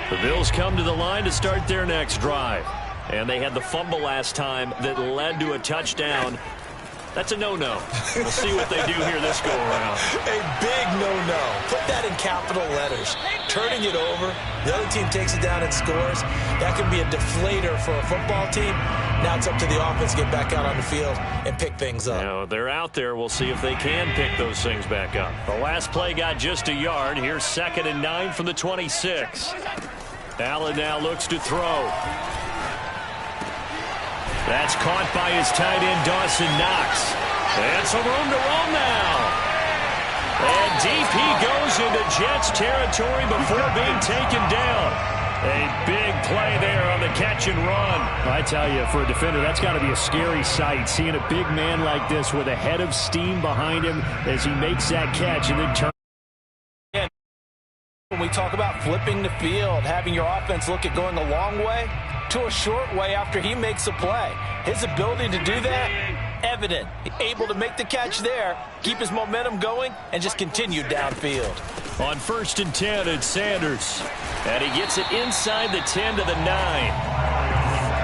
The Bills come to the line to start their next drive. And they had the fumble last time that led to a touchdown. That's a no-no. We'll see what they do here this go-around. A big no-no. Put that in capital letters. Turning it over, the other team takes it down and scores. That can be a deflator for a football team. Now it's up to the offense to get back out on the field and pick things up. Now, they're out there. We'll see if they can pick those things back up. The last play got just a yard. Here's 2nd and 9 from the 26. Allen now looks to throw. That's caught by his tight end, Dawson Knox. And some room to roam now. And deep he goes into Jets territory before being taken down. A big play there on the catch and run. I tell you, for a defender, that's got to be a scary sight, seeing a big man like this with a head of steam behind him as he makes that catch and then turns. When we talk about flipping the field, having your offense look at going a long way to a short way after he makes a play. His ability to do that, evident. Able to make the catch there, keep his momentum going, and just continue downfield. On 1st and 10, it's Sanders. And he gets it inside the 10 to the 9.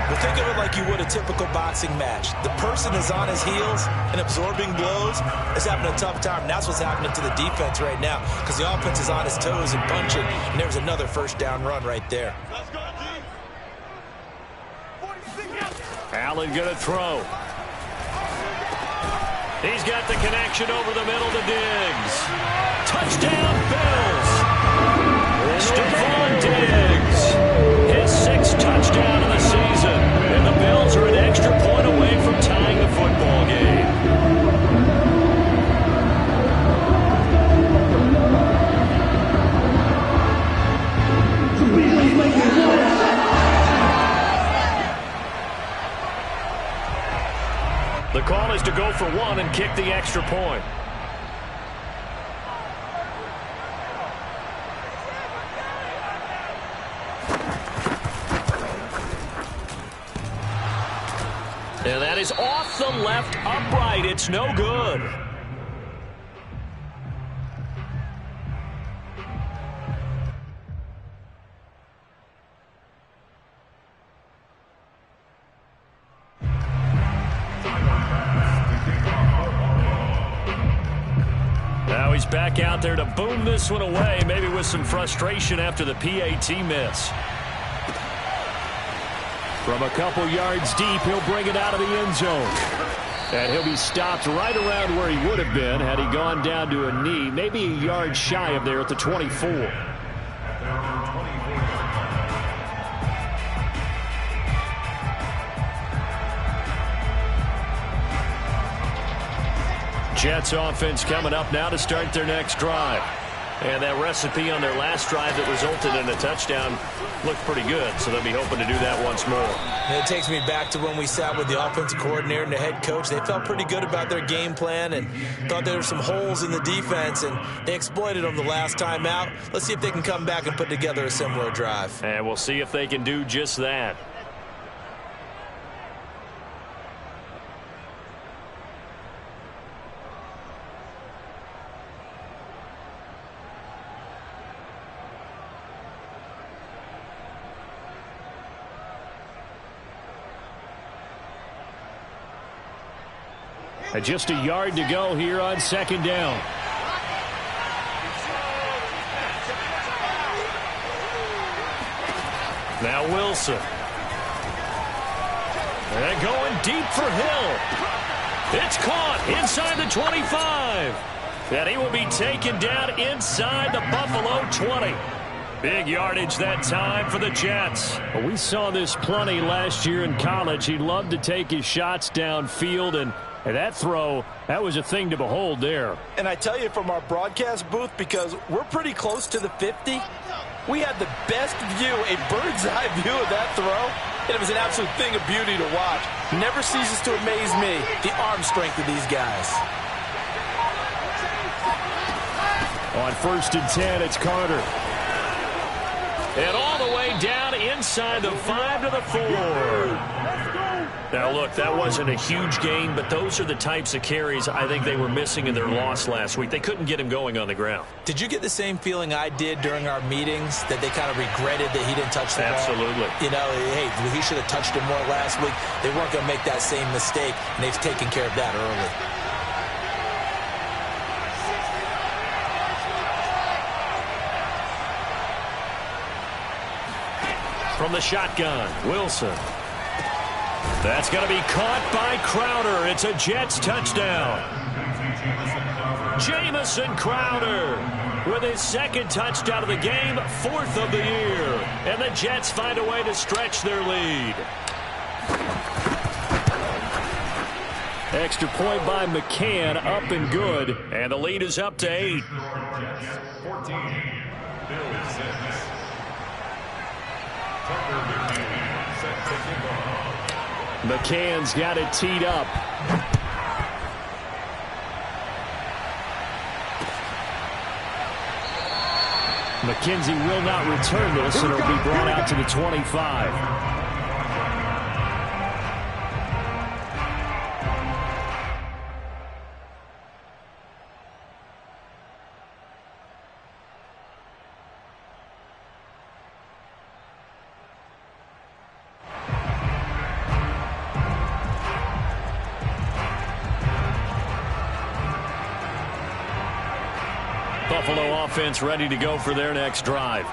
Well, think of it like you would a typical boxing match. The person is on his heels and absorbing blows is having a tough time. And that's what's happening to the defense right now because the offense is on his toes and punching. And there's another first down run right there. Allen going to throw. He's got the connection over the middle to Diggs. Touchdown, Bills. Stephon Diggs. His 6th touchdown of the season. And the Bills are an extra point away from tying the football game. The call is to go for 1 and kick the extra point. And that is off the left upright. It's no good. Now he's back out there to boom this one away, maybe with some frustration after the PAT miss. From a couple yards deep, he'll bring it out of the end zone. And he'll be stopped right around where he would have been had he gone down to a knee, maybe a yard shy of there at the 24. Jets offense coming up now to start their next drive. And that recipe on their last drive that resulted in a touchdown looked pretty good, so they'll be hoping to do that once more. And it takes me back to when we sat with the offensive coordinator and the head coach. They felt pretty good about their game plan and thought there were some holes in the defense, and they exploited them the last time out. Let's see if they can come back and put together a similar drive. And we'll see if they can do just that. Just a yard to go here on 2nd down. Now Wilson. And going deep for Hill. It's caught inside the 25. And he will be taken down inside the Buffalo 20. Big yardage that time for the Jets. Well, we saw this plenty last year in college. He loved to take his shots downfield, and that throw, that was a thing to behold there. And I tell you, from our broadcast booth, because we're pretty close to the 50, we had the best view, a bird's eye view of that throw, and it was an absolute thing of beauty to watch. Never ceases to amaze me, the arm strength of these guys. On 1st and 10, it's Carter. And all the way down inside the 5 to the 4. Now, look, that wasn't a huge gain, but those are the types of carries I think they were missing in their loss last week. They couldn't get him going on the ground. Did you get the same feeling I did during our meetings, that they kind of regretted that he didn't touch the ball? Absolutely. You know, hey, he should have touched it more last week. They weren't going to make that same mistake, and they've taken care of that early. From the shotgun, Wilson. That's going to be caught by Crowder. It's a Jets touchdown. Jamison Crowder with his second touchdown of the game, 4th of the year. And the Jets find a way to stretch their lead. Extra point by McCann, up and good. And the lead is up to 8. McCann's got it teed up. McKenzie will not return this, and it'll be brought out to the 25. Buffalo offense ready to go for their next drive.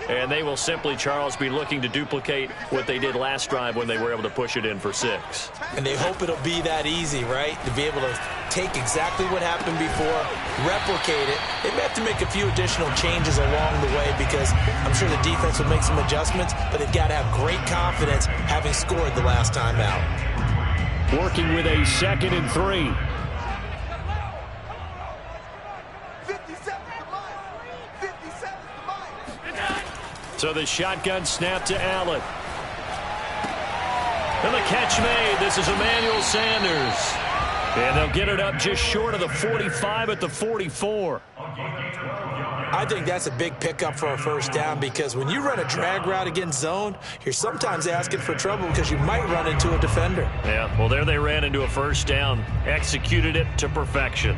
And they will simply, Charles, be looking to duplicate what they did last drive when they were able to push it in for 6. And they hope it'll be that easy, right? To be able to take exactly what happened before, replicate it. They may have to make a few additional changes along the way because I'm sure the defense will make some adjustments, but they've got to have great confidence having scored the last time out. Working with a 2nd and 3. So the shotgun snap to Allen. And the catch made. This is Emmanuel Sanders. And they'll get it up just short of the 45 at the 44. I think that's a big pickup for a first down because when you run a drag route against zone, you're sometimes asking for trouble because you might run into a defender. Yeah, well, there they ran into a first down. Executed it to perfection.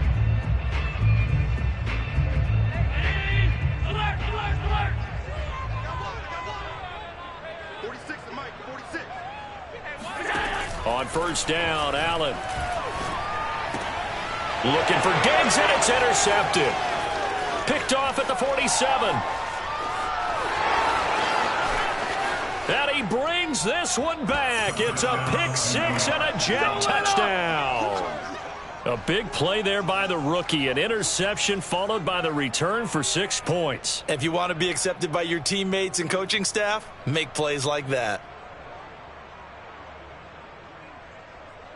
On first down, Allen. Looking for Diggs, and it's intercepted. Picked off at the 47. And he brings this one back. It's a pick 6 and a Jet touchdown. A big play there by the rookie. An interception followed by the return for 6 points. If you want to be accepted by your teammates and coaching staff, make plays like that.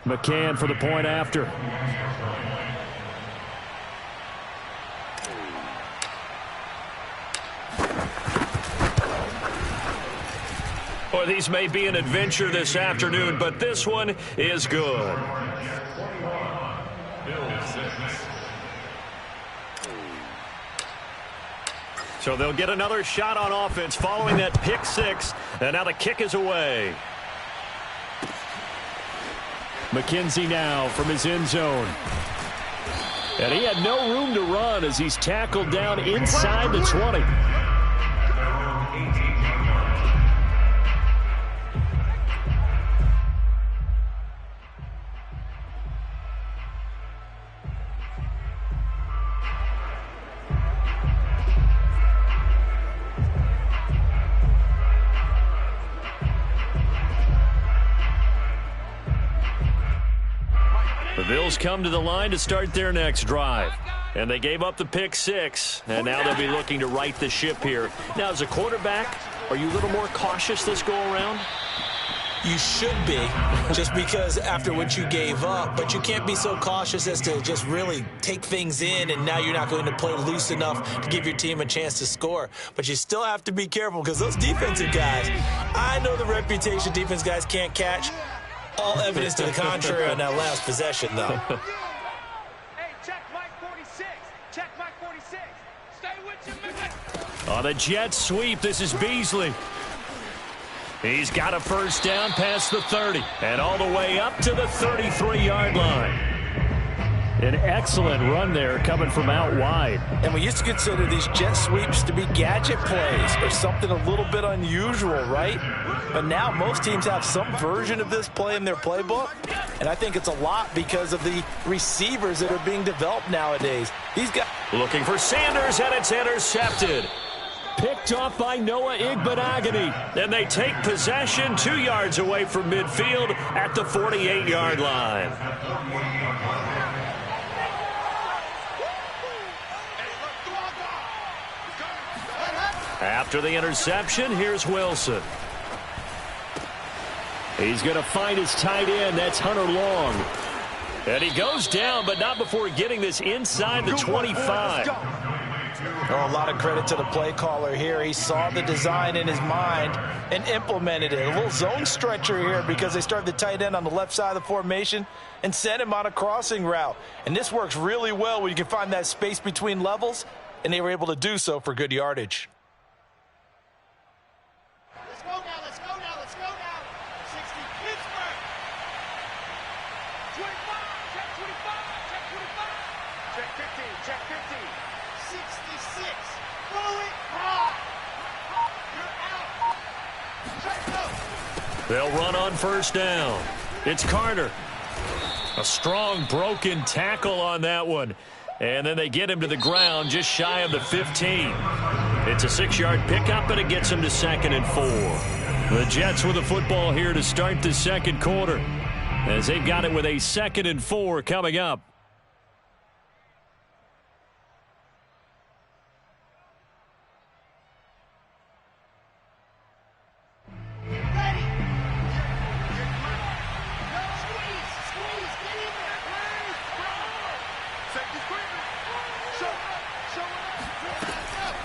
McCann for the point after. Boy, these may be an adventure this afternoon, but this one is good. So they'll get another shot on offense following that pick 6, and now the kick is away. McKenzie now from his end zone. And he had no room to run as he's tackled down inside the 20. The Bills come to the line to start their next drive. And they gave up the pick 6, and now they'll be looking to right the ship here. Now, as a quarterback, are you a little more cautious this go-around? You should be, just because after what you gave up, but you can't be so cautious as to just really take things in, and now you're not going to play loose enough to give your team a chance to score. But you still have to be careful because those defensive guys, I know the reputation defense guys can't catch. All evidence to the contrary on that last possession, though. Hey, check Mike 46. Check Mike 46. On the jet sweep, this is Beasley. He's got a first down past the 30 and all the way up to the 33-yard line. An excellent run there coming from out wide. And we used to consider these jet sweeps to be gadget plays or something a little bit unusual, right? But now most teams have some version of this play in their playbook. And I think it's a lot because of the receivers that are being developed nowadays. These guys looking for Sanders, and it's intercepted. Picked off by Noah Igbenogany. And they take possession 2 yards away from midfield at the 48-yard line. After the interception, here's Wilson. He's going to find his tight end. That's Hunter Long. And he goes down, but not before getting this inside the 25. Oh, a lot of credit to the play caller here. He saw the design in his mind and implemented it. A little zone stretcher here because they started the tight end on the left side of the formation and sent him on a crossing route. And this works really well when you can find that space between levels, and they were able to do so for good yardage. Let's go now. 60 Pittsburgh. 25, check 25, check 25. Check 15, check 15. 66. Throw it hard. You're out. Check. They'll run on first down. It's Carter. A strong broken tackle on that one. And then they get him to the ground just shy of the 15. It's a 6-yard pickup, and it gets him to 2nd and 4. The Jets with the football here to start the second quarter, as they've got it with a 2nd and 4 coming up.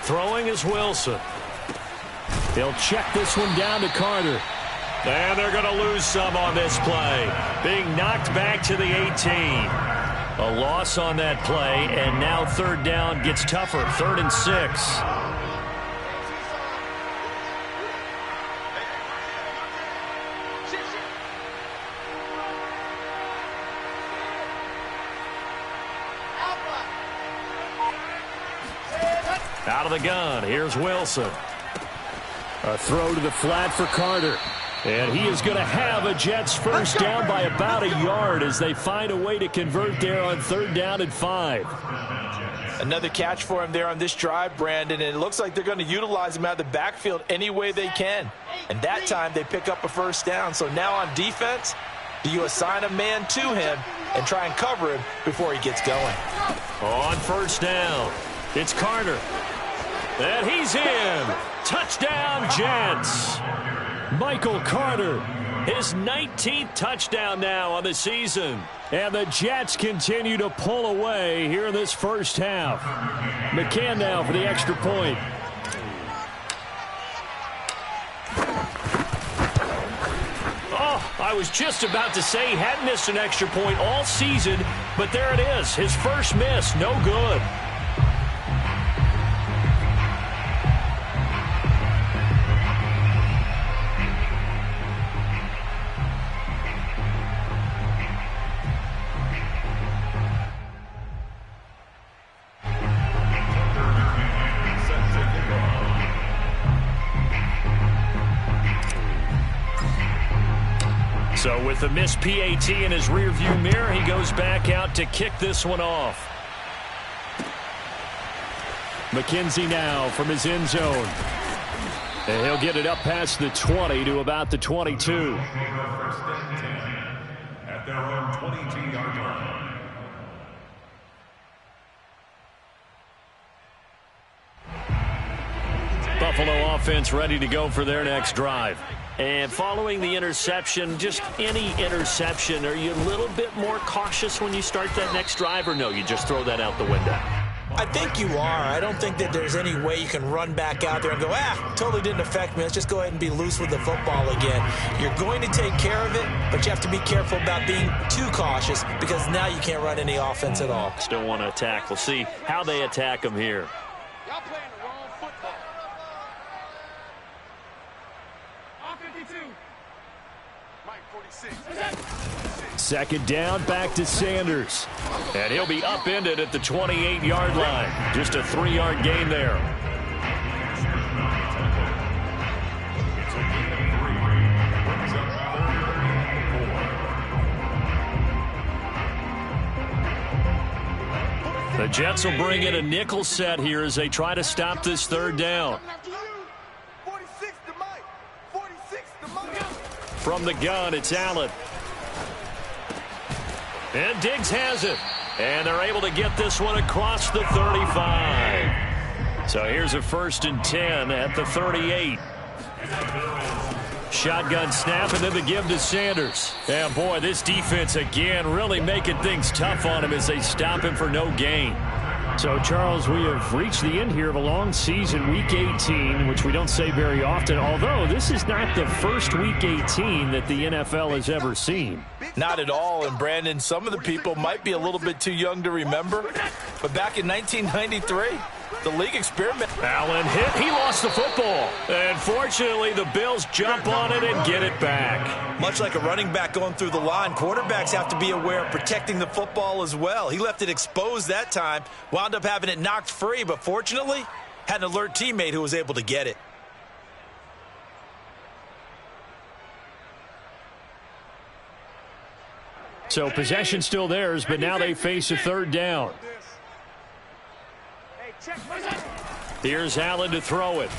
Throwing is Wilson. They'll check this one down to Carter. And they're going to lose some on this play. Being knocked back to the 18. A loss on that play, and now third down gets tougher. 3rd and 6. Out of the gun, here's Wilson. A throw to the flat for Carter. And he is going to have a Jets first down by about a yard as they find a way to convert there on 3rd down and 5. Another catch for him there on this drive, Brandon, and it looks like they're going to utilize him out of the backfield any way they can. And that time they pick up a first down. So now on defense, do you assign a man to him and try and cover him before he gets going? On first down, it's Carter. And he's in. Touchdown, Jets. Michael Carter, his 19th touchdown now on the season. And the Jets continue to pull away here in this first half. McCann now for the extra point. Oh, I was just about to say he hadn't missed an extra point all season, but there it is. His first miss, no good. So with the missed PAT in his rearview mirror, he goes back out to kick this one off. McKenzie now from his end zone. And he'll get it up past the 20 to about the 22. At their own 22-yard line. Buffalo offense ready to go for their next drive. And following the interception, just any interception, are you a little bit more cautious when you start that next drive, or no, you just throw that out the window? I think you are. I don't think that there's any way you can run back out there and go, totally didn't affect me. Let's just go ahead and be loose with the football again. You're going to take care of it, but you have to be careful about being too cautious because now you can't run any offense at all. Still want to attack. We'll see how they attack them here. Y'all playing the wrong football. On 52. Mike, 46. Second down, back to Sanders. And he'll be upended at the 28-yard line. Just a 3-yard gain there. The Jets will bring in a nickel set here as they try to stop this third down. 46 to Mike. 46 to Mike. From the gun, it's Allen. And Diggs has it. And they're able to get this one across the 35. So here's a 1st and 10 at the 38. Shotgun snap and then the give to Sanders. And boy, this defense again really making things tough on him as they stop him for no gain. So, Charles, we have reached the end here of a long season, Week 18, which we don't say very often, although this is not the first Week 18 that the NFL has ever seen. Not at all, and Brandon, some of the people might be a little bit too young to remember, but back in 1993, the league experiment. Allen hit. He lost the football. And fortunately, the Bills jump on it and get it back. Much like a running back going through the line, quarterbacks have to be aware of protecting the football as well. He left it exposed that time, wound up having it knocked free, but fortunately, had an alert teammate who was able to get it. So possession still theirs, but now they face a third down. Here's Allen to throw it.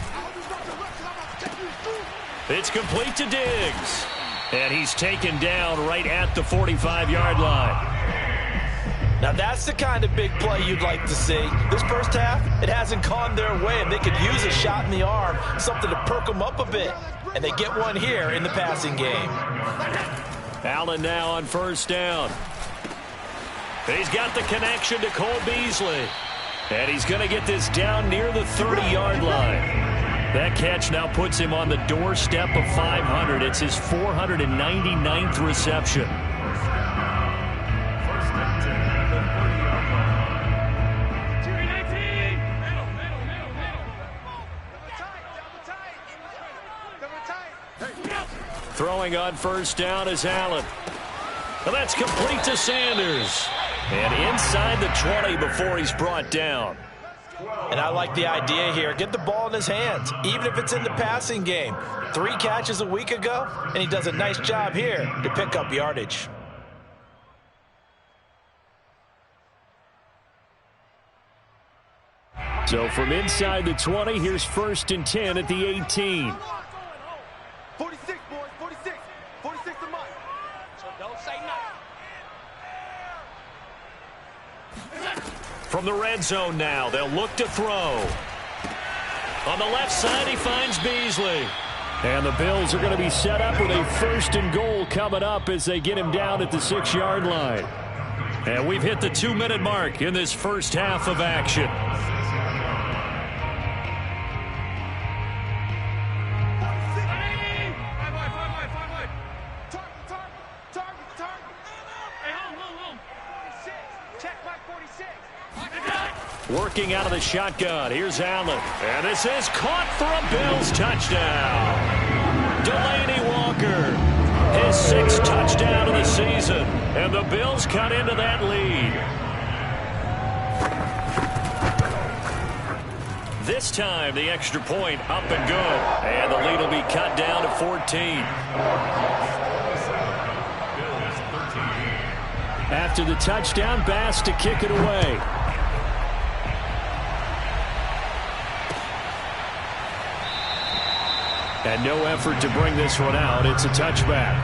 It's complete to Diggs. And he's taken down right at the 45-yard line. Now that's the kind of big play you'd like to see. This first half, it hasn't gone their way, and they could use a shot in the arm, something to perk them up a bit. And they get one here in the passing game. Allen now on 1st down. He's got the connection to Cole Beasley. And he's going to get this down near the 30-yard line. That catch now puts him on the doorstep of 500. It's his 499th reception. Throwing on 1st down is Allen. Well, that's complete to Sanders. And inside the 20 before he's brought down. And I like the idea here. Get the ball in his hands, even if it's in the passing game. 3 catches a week ago, and he does a nice job here to pick up yardage. So from inside the 20, here's 1st and 10 at the 18. 46, boys, 46. 46 to Mike. So don't say nothing. From the red zone now, they'll look to throw. On the left side, he finds Beasley. And the Bills are going to be set up with a 1st and goal coming up as they get him down at the 6-yard line. And we've hit the 2-minute mark in this first half of action. Working out of the shotgun. Here's Allen. And this is caught for a Bills touchdown. Delaney Walker. His 6th touchdown of the season. And the Bills cut into that lead. This time, the extra point up and good. And the lead will be cut down to 14. After the touchdown, Bass to kick it away. And no effort to bring this one out. It's a touchback.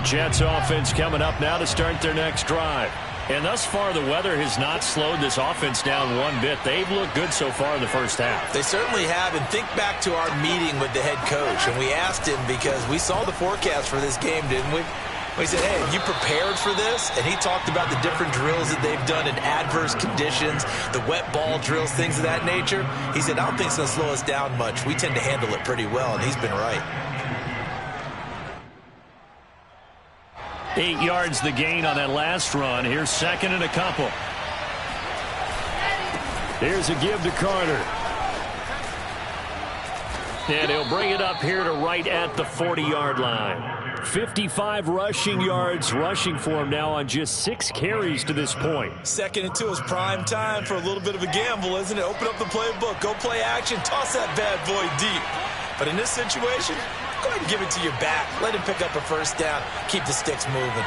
Jets offense coming up now to start their next drive. And thus far, the weather has not slowed this offense down one bit. They've looked good so far in the first half. They certainly have. And think back to our meeting with the head coach. And we asked him because we saw the forecast for this game, didn't we? Well, he said, hey, you prepared for this? And he talked about the different drills that they've done in adverse conditions, the wet ball drills, things of that nature. He said, I don't think it's going to slow us down much. We tend to handle it pretty well, and he's been right. 8 yards the gain on that last run. Here's second and a couple. Here's a give to Carter. And he'll bring it up here to right at the 40-yard line. 55 rushing yards rushing for him now on just 6 carries to this point. Second and 2 is prime time for a little bit of a gamble, isn't it? Open up the playbook, go play action, toss that bad boy deep. But in this situation, go ahead and give it to your back. Let him pick up a first down. Keep the sticks moving.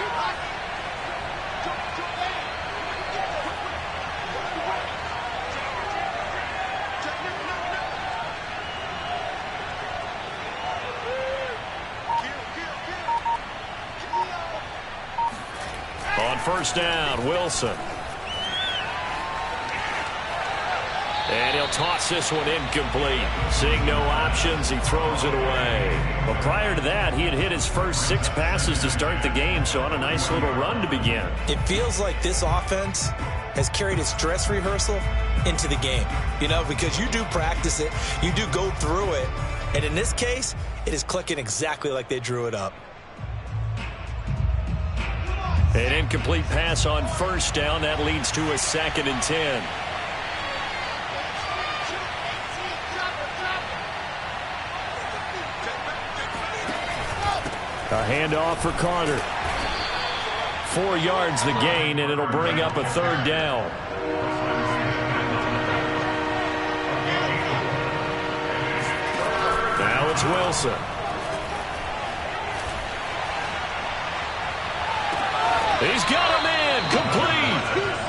First down, Wilson. And he'll toss this one incomplete. Seeing no options, he throws it away. But prior to that, he had hit his first 6 passes to start the game, so on a nice little run to begin. It feels like this offense has carried its dress rehearsal into the game. You know, because you do practice it, you do go through it, and in this case, it is clicking exactly like they drew it up. An incomplete pass on first down. That leads to a 2nd and 10. A handoff for Carter. 4 yards the gain, and it'll bring up a 3rd down. Now it's Wilson. He's got him in, complete.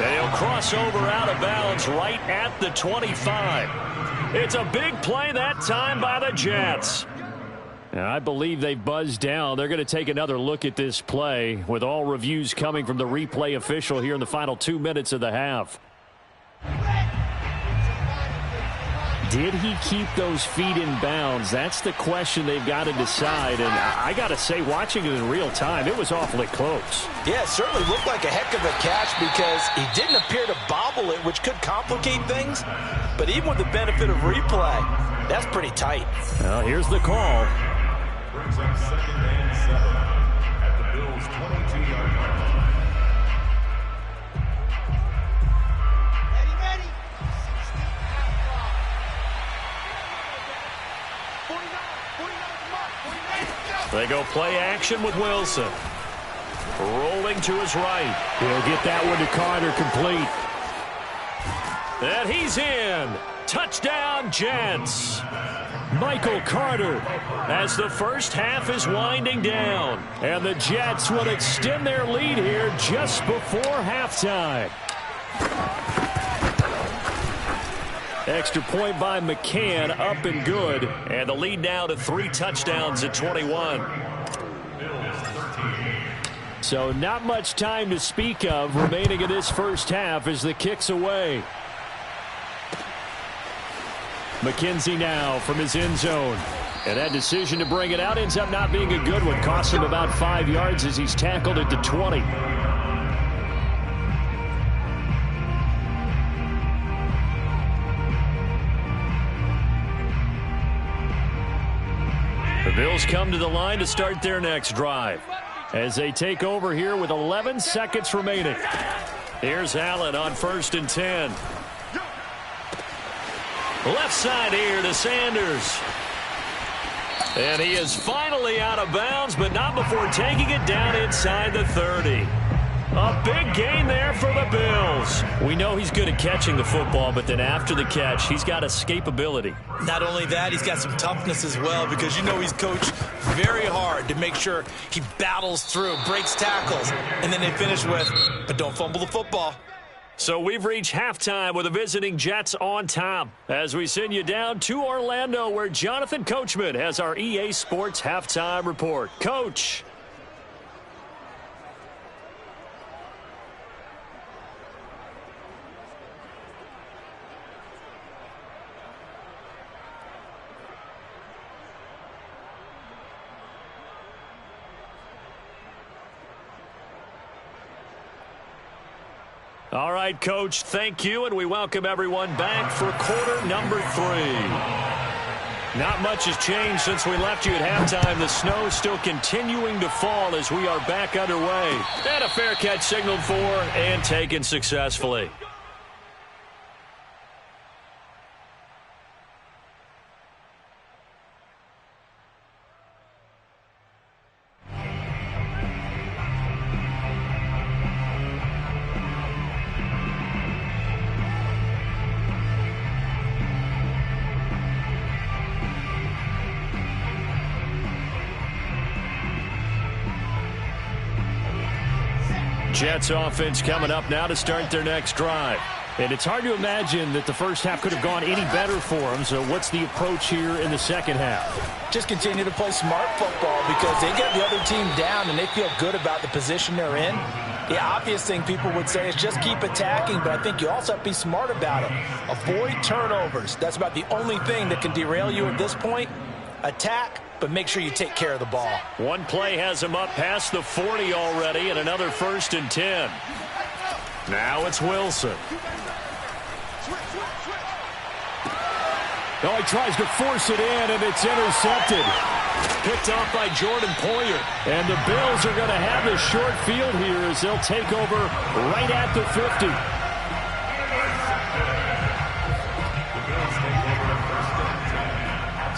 And he'll cross over out of bounds right at the 25. It's a big play that time by the Jets. And I believe they've buzzed down. They're going to take another look at this play with all reviews coming from the replay official here in the final 2 minutes of the half. Did he keep those feet in bounds? That's the question they've got to decide. And I got to say, watching it in real time, it was awfully close. Yeah, it certainly looked like a heck of a catch because he didn't appear to bobble it, which could complicate things. But even with the benefit of replay, that's pretty tight. Well, here's the call. Brings up 2nd and 7 at the Bills' 22-yard line. They go play action with Wilson. Rolling to his right. He'll get that one to Carter, complete. And he's in. Touchdown, Jets. Michael Carter as the first half is winding down. And the Jets will extend their lead here just before halftime. Extra point by McCann, up and good. And the lead now to 3 touchdowns at 21. So not much time to speak of remaining in this first half as the kick's away. McKenzie now from his end zone. And that decision to bring it out ends up not being a good one. Costs him about 5 yards as he's tackled at the 20. The Bills come to the line to start their next drive as they take over here with 11 seconds remaining. Here's Allen on 1st and 10. Left side here to Sanders. And he is finally out of bounds, but not before taking it down inside the 30. A big gain there for the Bills. We know he's good at catching the football, but then after the catch, he's got escapability. Not only that, he's got some toughness as well because you know he's coached very hard to make sure he battles through, breaks tackles, and then they finish with, but don't fumble the football. So we've reached halftime with the visiting Jets on top as we send you down to Orlando where Jonathan Coachman has our EA Sports halftime report. Coach. All right, Coach, thank you, and we welcome everyone back for quarter number 3. Not much has changed since we left you at halftime. The snow still continuing to fall as we are back underway. And a fair catch signaled for and taken successfully. Jets offense coming up now to start their next drive. And it's hard to imagine that the first half could have gone any better for them. So what's the approach here in the second half? Just continue to play smart football because they get the other team down and they feel good about the position they're in. The obvious thing people would say is just keep attacking, but I think you also have to be smart about it. Avoid turnovers. That's about the only thing that can derail you at this point. Attack, but make sure you take care of the ball. One play has him up past the 40 already, and another 1st and 10. Now it's Wilson. Oh, he tries to force it in, and it's intercepted. Picked off by Jordan Poyer. And the Bills are going to have the short field here as they'll take over right at the 50.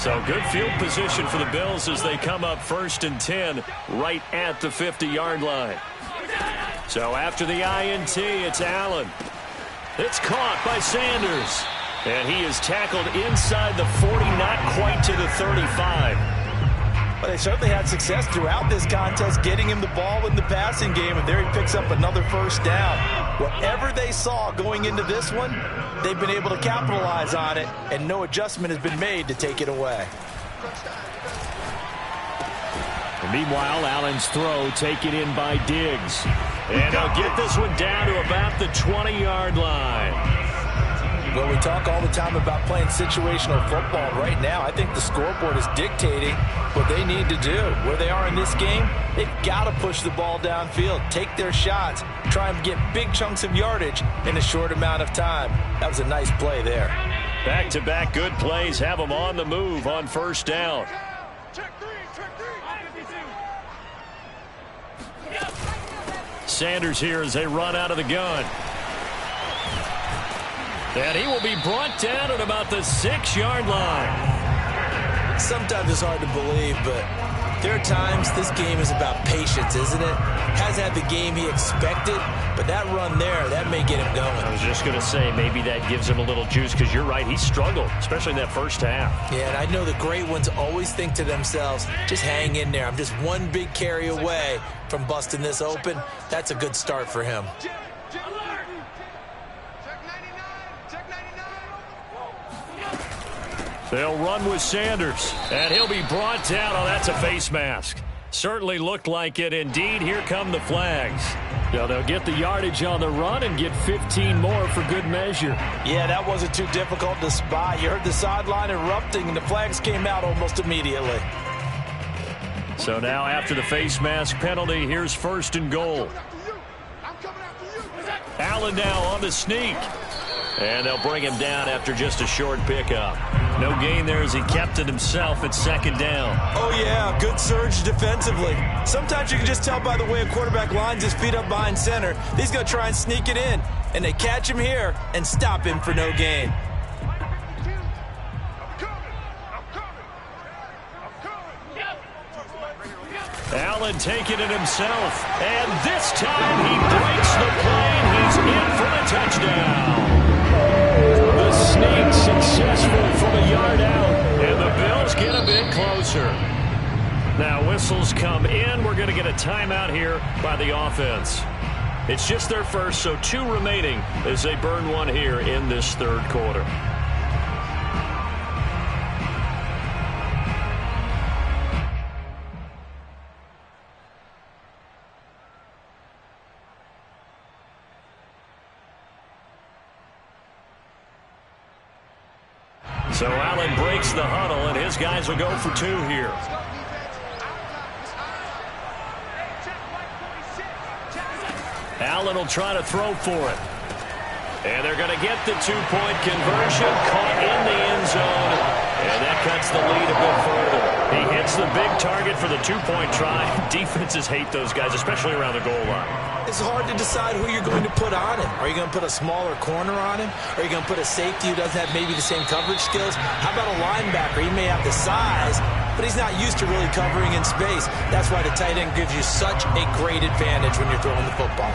So good field position for the Bills as they come up 1st and 10 right at the 50-yard line. So after the INT, it's Allen. It's caught by Sanders. And he is tackled inside the 40, not quite to the 35. But they certainly had success throughout this contest getting him the ball in the passing game, and there he picks up another 1st down. Whatever they saw going into this one, they've been able to capitalize on it, and no adjustment has been made to take it away. And meanwhile, Allen's throw taken in by Diggs. And they'll get this one down to about the 20-yard line. Well, we talk all the time about playing situational football. Right now, I think the scoreboard is dictating what they need to do. Where they are in this game, they've got to push the ball downfield, take their shots, try and get big chunks of yardage in a short amount of time. That was a nice play there. Back-to-back good plays have them on the move on 1st down. Sanders here as they run out of the gun. And he will be brought down at about the 6-yard line. Sometimes it's hard to believe, but there are times this game is about patience, isn't it? Hasn't had the game he expected, but that run there, that may get him going. I was just going to say, maybe that gives him a little juice, because you're right, he struggled, especially in that first half. Yeah, and I know the great ones always think to themselves, just hang in there. I'm just one big carry away from busting this open. That's a good start for him. They'll run with Sanders, and he'll be brought down. Oh, that's a face mask. Certainly looked like it. Indeed, here come the flags. Now they'll get the yardage on the run and get 15 more for good measure. Yeah, that wasn't too difficult to spot. You heard the sideline erupting, and the flags came out almost immediately. So now after the face mask penalty, here's 1st and goal. Allen now on the sneak. And they'll bring him down after just a short pickup. No gain there as he kept it himself at 2nd down. Oh, yeah, good surge defensively. Sometimes you can just tell by the way a quarterback lines his feet up behind center. He's going to try and sneak it in. And they catch him here and stop him for no gain. Allen taking it himself. And this time he breaks the plane. He's in for the touchdown. The sneak successful from a yard out, and the Bills get a bit closer. Now whistles come in. We're going to get a timeout here by the offense. It's just their first, so 2 remaining as they burn one here in this 3rd quarter. So Allen breaks the huddle, and his guys will go for 2 here. Allen will try to throw for it. And they're going to get the two-point conversion, caught in the end zone, and that cuts the lead a bit further. He hits the big target for the two-point try. Defenses hate those guys, especially around the goal line. It's hard to decide who you're going to put on him. Are you going to put a smaller corner on him? Are you going to put a safety who doesn't have maybe the same coverage skills? How about a linebacker? He may have the size, but he's not used to really covering in space. That's why the tight end gives you such a great advantage when you're throwing the football.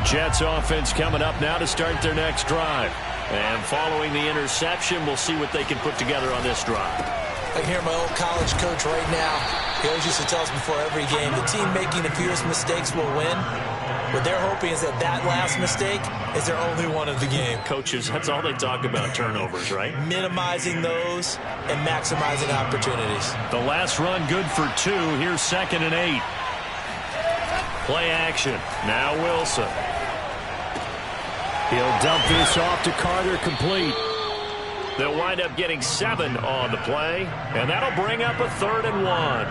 Jets offense coming up now to start their next drive. And following the interception, we'll see what they can put together on this drive. I can hear my old college coach right now. He always used to tell us before every game, the team making the fewest mistakes will win. What they're hoping is that last mistake is their only one of the game. Coaches, that's all they talk about, turnovers, right? Minimizing those and maximizing opportunities. The last run good for 2. Here's 2nd and 8. Play action. Now Wilson. He'll dump this off to Carter, complete. They'll wind up getting 7 on the play, and that'll bring up a 3rd and 1. A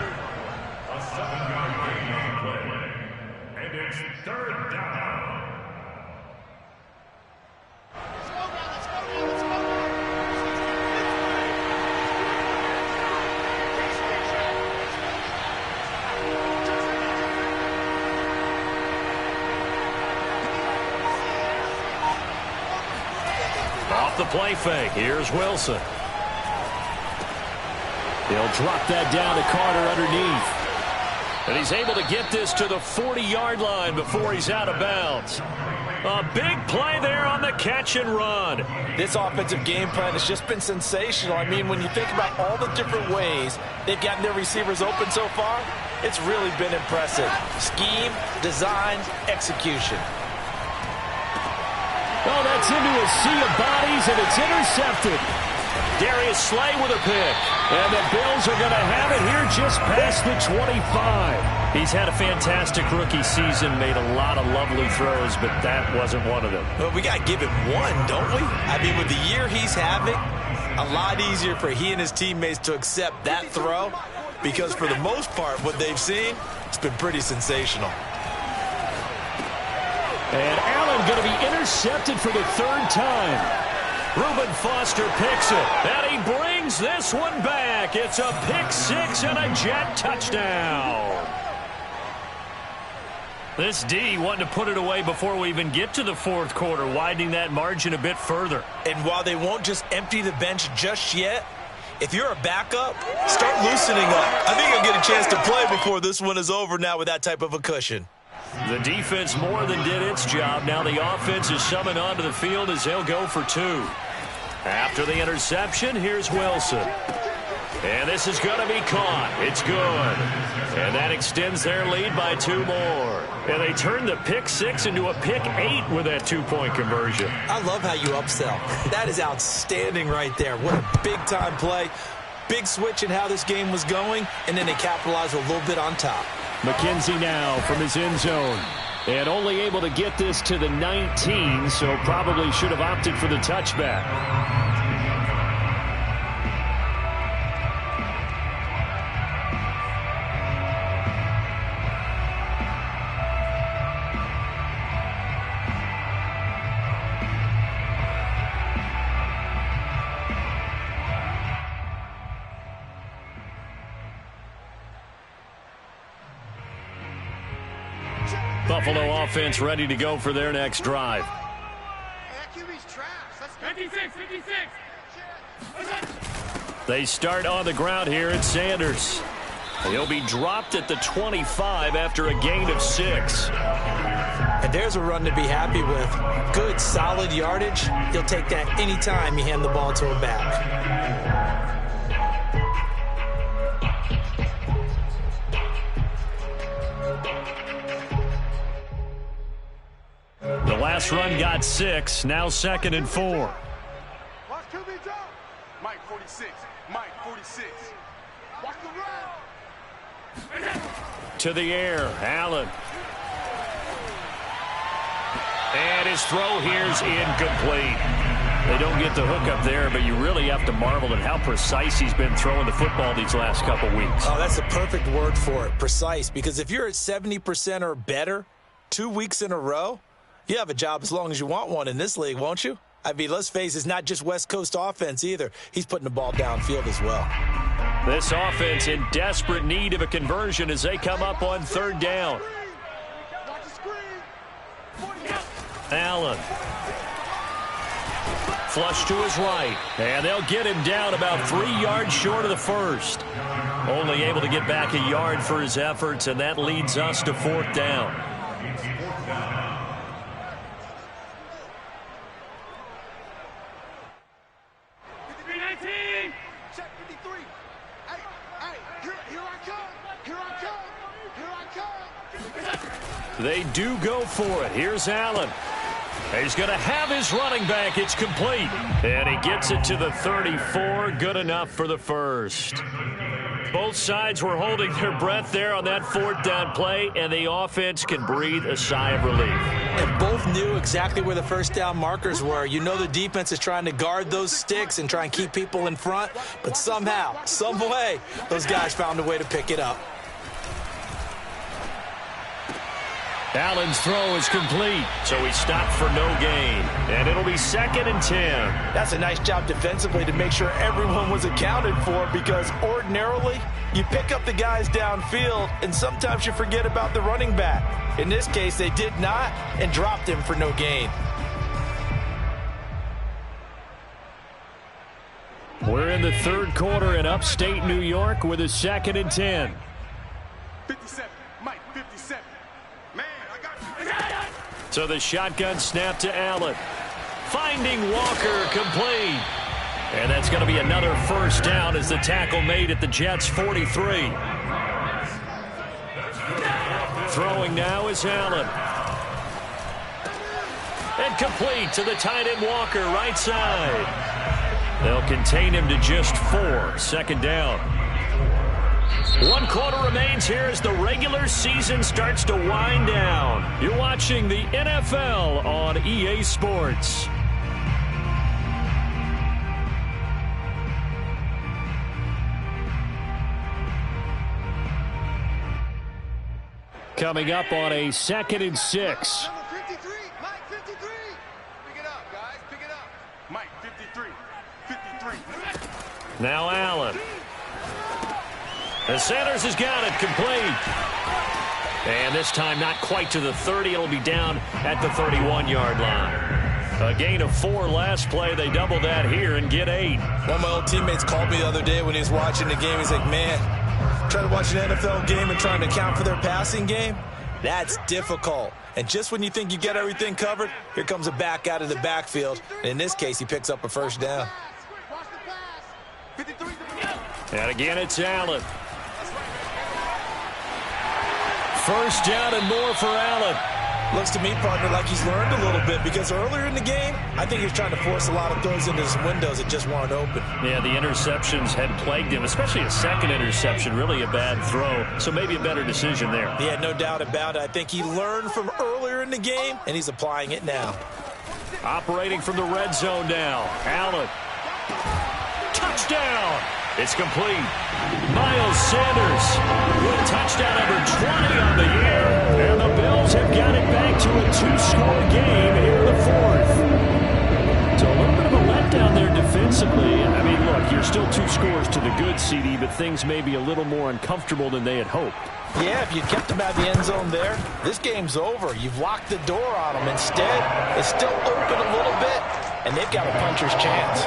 7-yard gain on the play. And it's 3rd down. Let's go now. Off the play fake, here's Wilson. He'll drop that down to Carter underneath. And he's able to get this to the 40-yard line before he's out of bounds. A big play there on the catch and run. This offensive game plan has just been sensational. I mean, when you think about all the different ways they've gotten their receivers open so far, it's really been impressive. Scheme, design, execution. Oh, that's into a sea of bodies, and it's intercepted. Darius Slay with a pick. And the Bills are going to have it here just past the 25. He's had a fantastic rookie season, made a lot of lovely throws, but that wasn't one of them. Well, we got to give him one, don't we? I mean, with the year he's having, a lot easier for he and his teammates to accept that throw because for the most part, what they've seen, it's been pretty sensational. And Allen going to be intercepted for the 3rd time. Reuben Foster picks it, and he brings this one back. It's a pick 6 and a Jet touchdown. This D wanting to put it away before we even get to the 4th quarter, widening that margin a bit further. And while they won't just empty the bench just yet, if you're a backup, start loosening up. I think you'll get a chance to play before this one is over now with that type of a cushion. The defense more than did its job. Now the offense is summoned onto the field as they'll go for 2. After the interception, here's Wilson. And this is going to be caught. It's good. And that extends their lead by 2 more. And they turn the pick 6 into a pick 8 with that 2-point conversion. I love how you upsell. That is outstanding right there. What a big-time play. Big switch in how this game was going, and then they capitalized a little bit on top. McKenzie now from his end zone. And only able to get this to the 19, so probably should have opted for the touchback. Buffalo offense ready to go for their next drive. They start on the ground here at Sanders. He'll be dropped at the 25 after a gain of 6. And there's a run to be happy with. Good, solid yardage. He'll take that anytime you hand the ball to him back. The last run got 6. Now 2nd and 4. Watch QB drop. Mike 46. Mike 46. Watch the run. To the air, Allen. And his throw here's incomplete. They don't get the hook up there, but you really have to marvel at how precise he's been throwing the football these last couple weeks. Oh, that's the perfect word for it, precise, because if you're at 70% or better, 2 weeks in a row? You have a job as long as you want one in this league, won't you? I mean, let's face it, it's not just West Coast offense either. He's putting the ball downfield as well. This offense in desperate need of a conversion as they come up on third down. Allen. Flush to his right. And they'll get him down about 3 yards short of the first. Only able to get back a yard for his efforts, and that leads us to fourth down. They do go for it. Here's Allen. He's going to have his running back. It's complete. And he gets it to the 34. Good enough for the first. Both sides were holding their breath there on that fourth down play, and the offense can breathe a sigh of relief. And both knew exactly where the first down markers were. You know the defense is trying to guard those sticks and try and keep people in front, but somehow, some way, those guys found a way to pick it up. Allen's throw is complete, so he stopped for no gain. And it'll be 2nd and 10. That's a nice job defensively to make sure everyone was accounted for, because ordinarily you pick up the guys downfield and sometimes you forget about the running back. In this case, they did not and dropped him for no gain. We're in the third quarter in upstate New York with a 2nd and 10. 57, Mike, 57. So the shotgun snap to Allen. Finding Walker, complete. And that's going to be another first down as the tackle made at the Jets' 43. Throwing now is Allen. And complete to the tight end Walker, right side. They'll contain him to just 4. 2nd down. 1 quarter remains here as the regular season starts to wind down. You're watching the NFL on EA Sports. Coming up on a 2nd and 6. Number 53, Mike, 53. Pick it up, guys, pick it up. Mike, 53, 53. Now Allen. The Sanders has got it, complete. And this time not quite to the 30. It'll be down at the 31-yard line. A gain of 4 last play. They double that here and get 8. One of my old teammates called me the other day when he was watching the game. He's like, man, trying to watch an NFL game and trying to account for their passing game, that's difficult. And just when you think you get everything covered, here comes a back out of the backfield. And in this case, he picks up a first down. Watch the pass. And again, it's Allen. First down and more for Allen. Looks to me, partner, like he's learned a little bit, because earlier in the game, I think he was trying to force a lot of throws into his windows that just weren't open. Yeah, the interceptions had plagued him, especially a second interception, really a bad throw. So maybe a better decision there. Yeah, no doubt about it. I think he learned from earlier in the game, and he's applying it now. Operating from the red zone now. Allen. Touchdown. It's complete. Miles Sanders with touchdown number 20 on the year. And the Bills have got it back to a 2-score game here in the fourth. So a little bit of a letdown there defensively. I mean, look, you're still 2 scores to the good, CD, but things may be a little more uncomfortable than they had hoped. Yeah, if you kept them out of the end zone there, this game's over. You've locked the door on them. Instead, it's still open a little bit, and they've got a puncher's chance.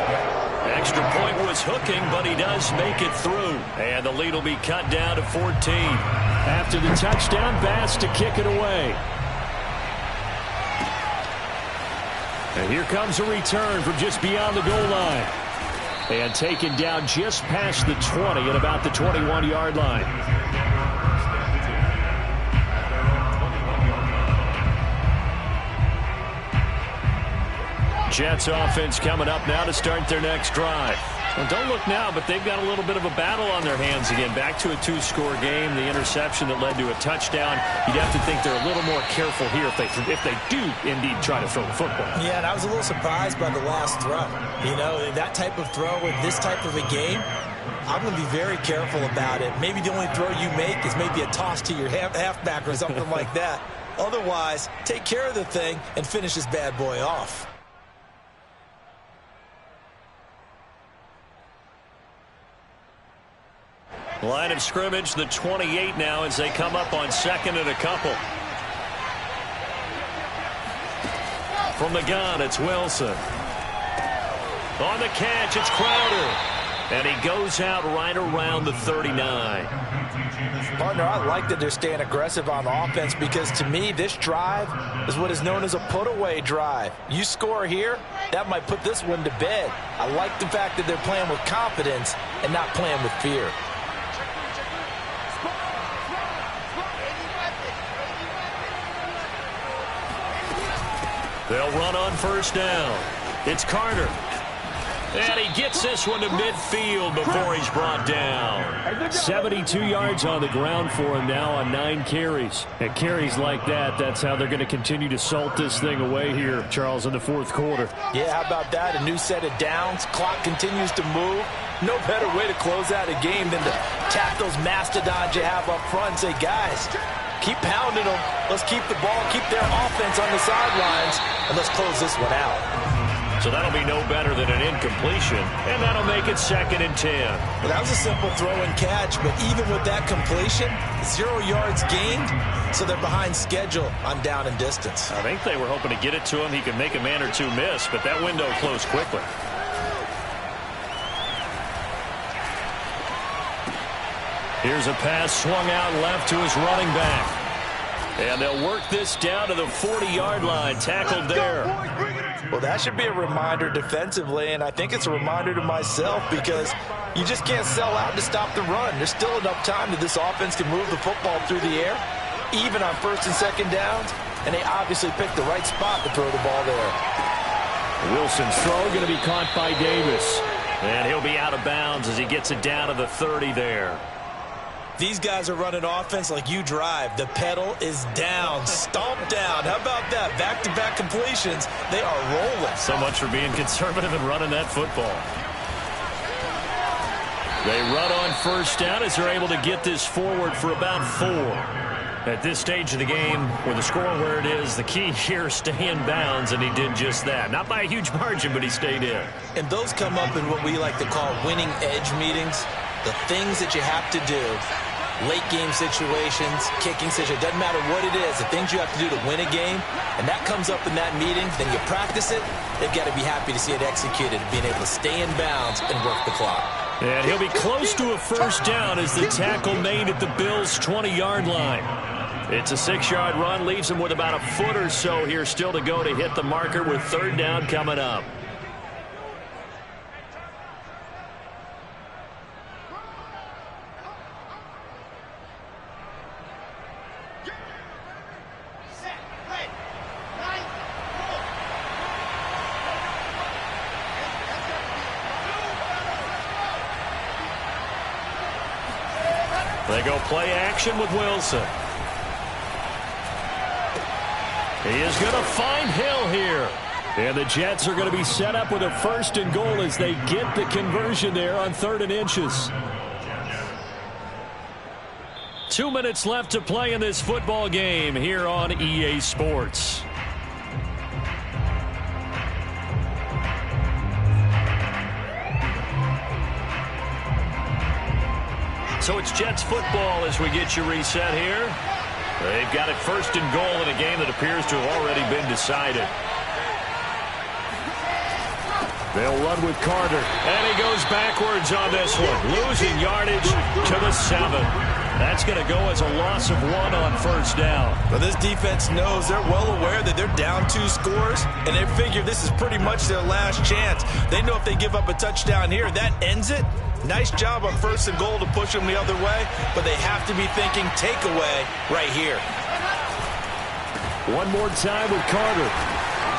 Extra point was hooking, but he does make it through. And the lead will be cut down to 14. After the touchdown, Bass to kick it away. And here comes a return from just beyond the goal line. And taken down just past the 20 at about the 21-yard line. Jets offense coming up now to start their next drive. Well, don't look now, but they've got a little bit of a battle on their hands again. Back to a 2-score game. The interception that led to a touchdown. You'd have to think they're a little more careful here if they do indeed try to throw the football. Yeah, and I was a little surprised by the last throw. You know, that type of throw with this type of a game, I'm going to be very careful about it. Maybe the only throw you make is maybe a toss to your halfback or something like that. Otherwise, take care of the thing and finish this bad boy off. Line of scrimmage, the 28 now as they come up on second and a couple. From the gun, it's Wilson. On the catch, it's Crowder. And he goes out right around the 39. Partner, I like that they're staying aggressive on offense because to me, this drive is what is known as a put-away drive. You score here, that might put this one to bed. I like the fact that they're playing with confidence and not playing with fear. They'll run on first down. It's Carter. And he gets this one to midfield before he's brought down. 72 yards on the ground for him now on 9 carries. And carries like that, that's how they're going to continue to salt this thing away here, Charles, in the fourth quarter. Yeah, how about that? A new set of downs. Clock continues to move. No better way to close out a game than to tap those mastodons you have up front and say, guys, keep pounding them. Let's keep the ball, keep their offense on the sidelines, and let's close this one out. So that'll be no better than an incompletion, and that'll make it 2nd and 10. Well, that was a simple throw and catch, but even with that completion, 0 yards gained, so they're behind schedule on down and distance. I think they were hoping to get it to him. He could make a man or two miss, but that window closed quickly. Here's a pass swung out left to his running back. And they'll work this down to the 40-yard line, tackled there. Well, that should be a reminder defensively, and I think it's a reminder to myself because you just can't sell out to stop the run. There's still enough time that this offense can move the football through the air, even on 1st and 2nd downs, and they obviously picked the right spot to throw the ball there. Wilson's throw going to be caught by Davis, and he'll be out of bounds as he gets it down to the 30 there. These guys are running offense like you drive. The pedal is down, stomp down. How about that? Back-to-back completions. They are rolling. So much for being conservative and running that football. They run on first down as they're able to get this forward for about 4. At this stage of the game, with the score where it is, the key here, stay in bounds, and he did just that. Not by a huge margin, but he stayed in. And those come up in what we like to call winning edge meetings. The things that you have to do, late game situations, kicking situations, doesn't matter what it is, the things you have to do to win a game, and that comes up in that meeting, then you practice it, they've got to be happy to see it executed, being able to stay in bounds and work the clock. And he'll be close to a first down as the tackle made at the Bills' 20-yard line. It's a 6-yard run, leaves him with about a foot or so here still to go to hit the marker with 3rd down coming up. They go play action with Wilson. He is going to find Hill here. And the Jets are going to be set up with a 1st and goal as they get the conversion there on 3rd and inches. 2 minutes left to play in this football game here on EA Sports. So it's Jets football as we get you reset here. They've got it 1st and goal in a game that appears to have already been decided. They'll run with Carter, and he goes backwards on this one, losing yardage to the 7. That's going to go as a loss of 1 on 1st down. But this defense knows, they're well aware that they're down 2 scores, and they figure this is pretty much their last chance. They know if they give up a touchdown here, that ends it. Nice job on 1st and goal to push them the other way, but they have to be thinking takeaway right here. One more time with Carter.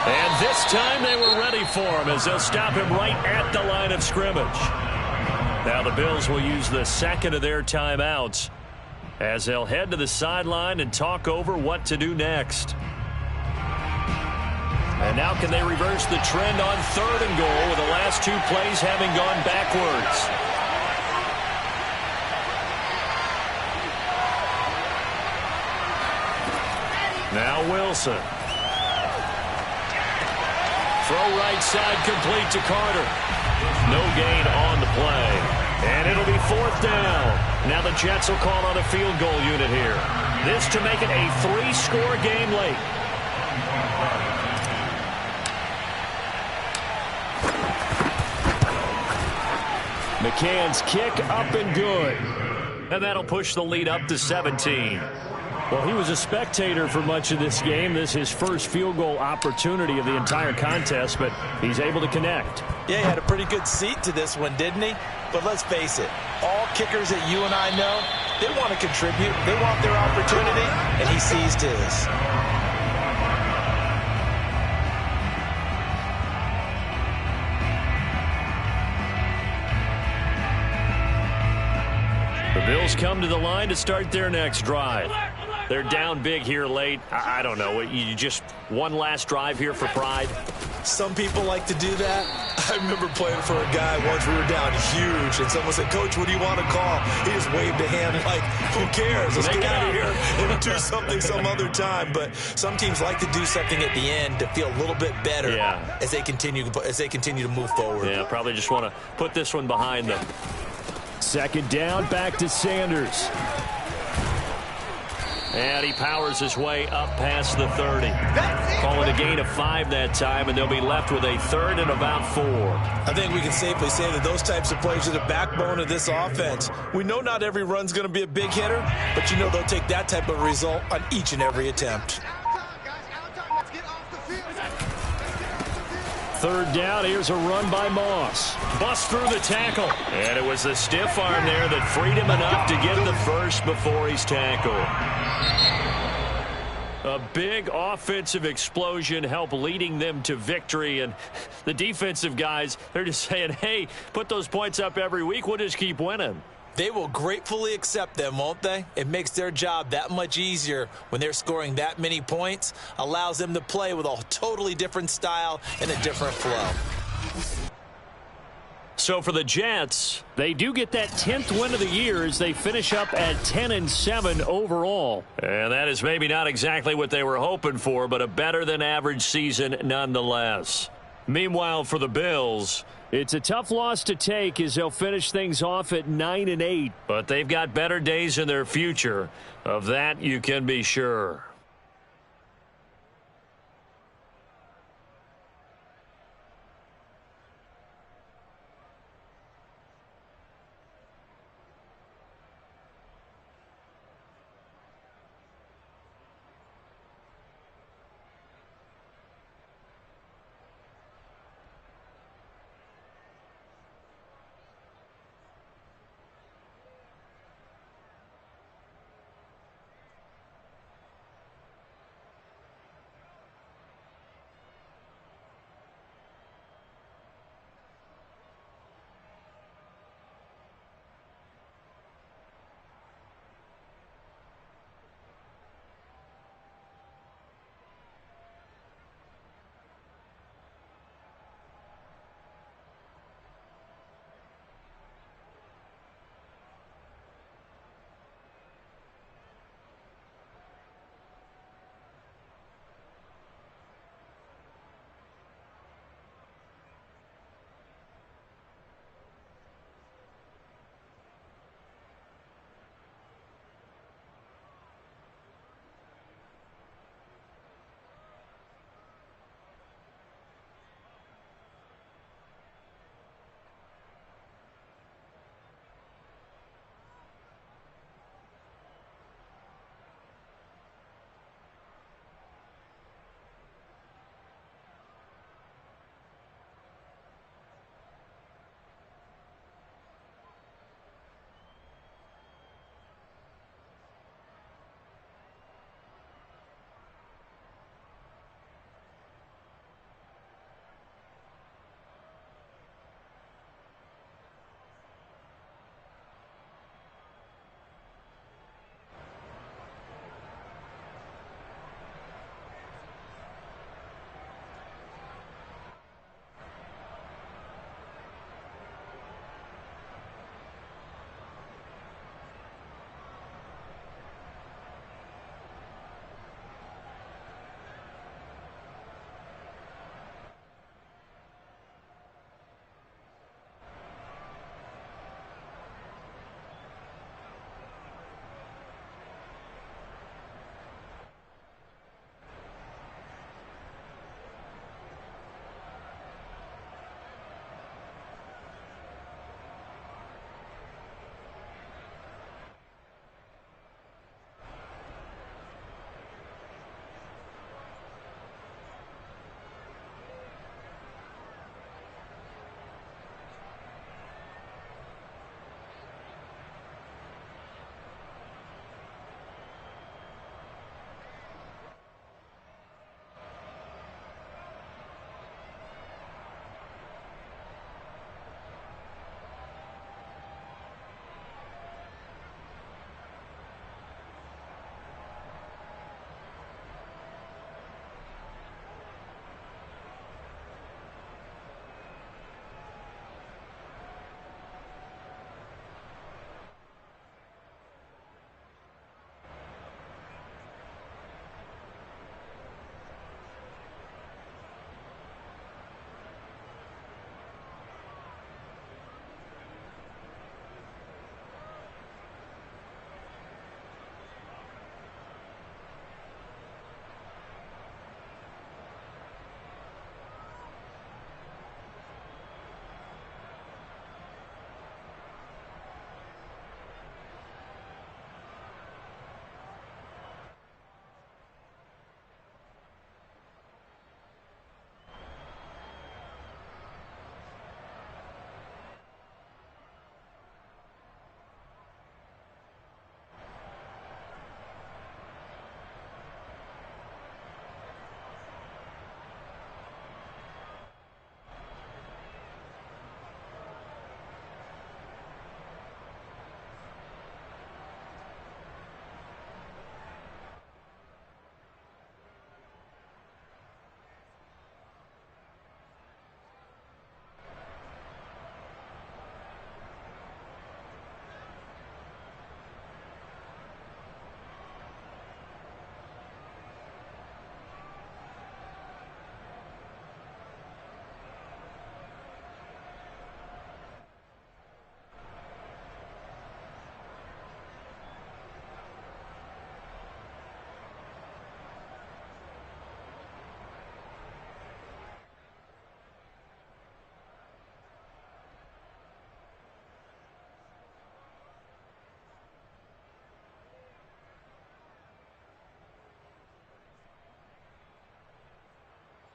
And this time they were ready for him as they'll stop him right at the line of scrimmage. Now the Bills will use the 2nd of their timeouts as they'll head to the sideline and talk over what to do next. And now can they reverse the trend on 3rd and goal with the last 2 plays having gone backwards? Now Wilson. Throw right side complete to Carter. No gain on the play. And it'll be 4th down. Now the Jets will call on a field goal unit here. This to make it a 3-score game late. McCann's kick up and good. And that'll push the lead up to 17. Well, he was a spectator for much of this game. This is his first field goal opportunity of the entire contest, but he's able to connect. Yeah, he had a pretty good seat to this one, didn't he? But let's face it, all kickers that you and I know, they want to contribute. They want their opportunity, and he seized his. The Bills come to the line to start their next drive. They're down big here late. I don't know. You just one last drive here for pride? Some people like to do that. I remember playing for a guy once. We were down huge, and someone said, "Coach, what do you want to call?" He just waved a hand like, "Who cares? Let's get out of here and do something some other time." But some teams like to do something at the end to feel a little bit better as they continue to move forward. Yeah, probably just want to put this one behind them. 2nd down, back to Sanders. And he powers his way up past the 30. Calling a gain of 5 that time, and they'll be left with a 3rd and about 4. I think we can safely say that those types of plays are the backbone of this offense. We know not every run's going to be a big hitter, but you know they'll take that type of result on each and every attempt. 3rd down, here's a run by Moss. Bust through the tackle. And it was the stiff arm there that freed him enough to get the first before he's tackled. A big offensive explosion helped leading them to victory. And the defensive guys, they're just saying, hey, put those points up every week. We'll just keep winning. They will gratefully accept them, won't they? It makes their job that much easier when they're scoring that many points. Allows them to play with a totally different style and a different flow. So for the Jets, they do get that 10th win of the year as they finish up at 10-7 overall. And that is maybe not exactly what they were hoping for, but a better than average season nonetheless. Meanwhile, for the Bills, it's a tough loss to take as they'll finish things off at 9-8. But they've got better days in their future. Of that, you can be sure.